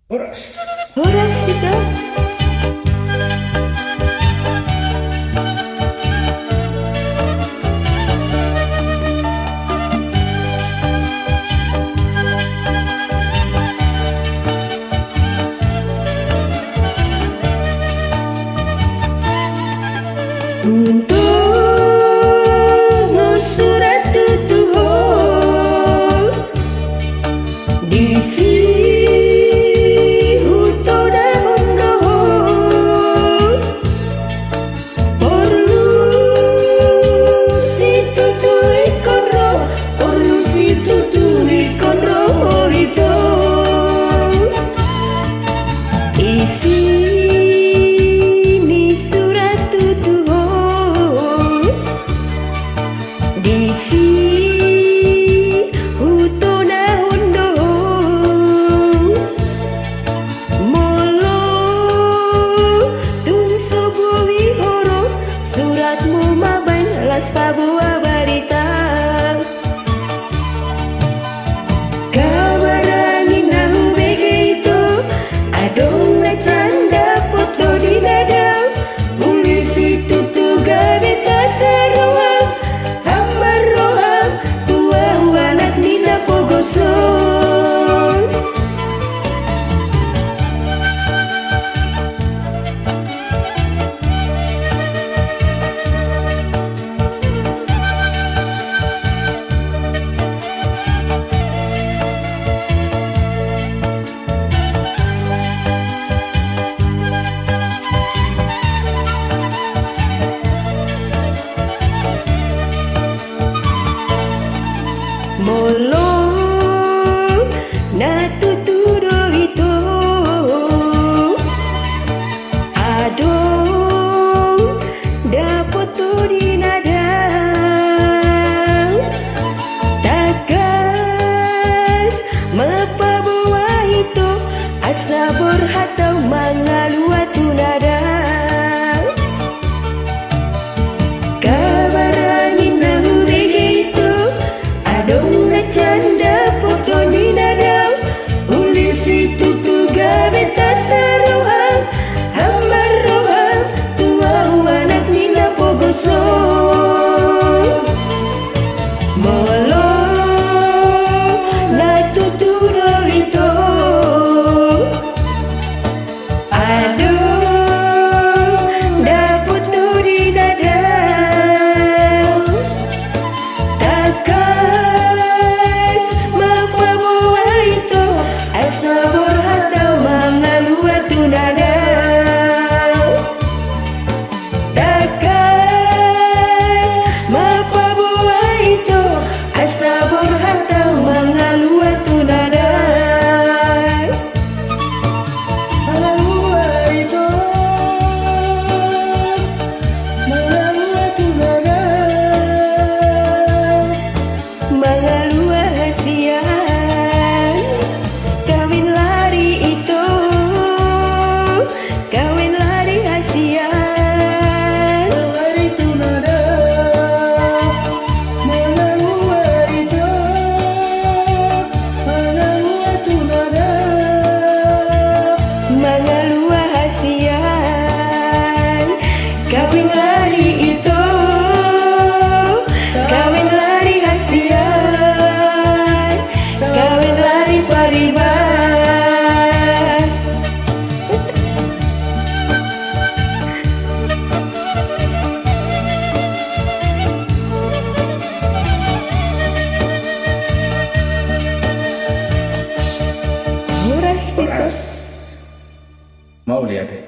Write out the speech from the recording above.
Horas. Horas itu. Untukmu surat tutuh di sini hutoda hondo perlu si tutui kono perlu si tutui kono itu isi Desi hutona hondo molo tung sobo wihoro suratmu maban las pabua barita kabarani nang begitu adong na canda foto di dada tulis itu tuh gabita taruhan Molo na tuturo ito adong dapat di nada tagas mapabawa ito asa berhatau mangalua tunada canda foto di nada ulis itu tuh gabeta taruhan hambar rohan tua anak nina pogoso molo na tuturo itu aduh dapet di nada Kawin lari itu, kawin lari hasian, kawin lari pariban. Horas. Mau lihat.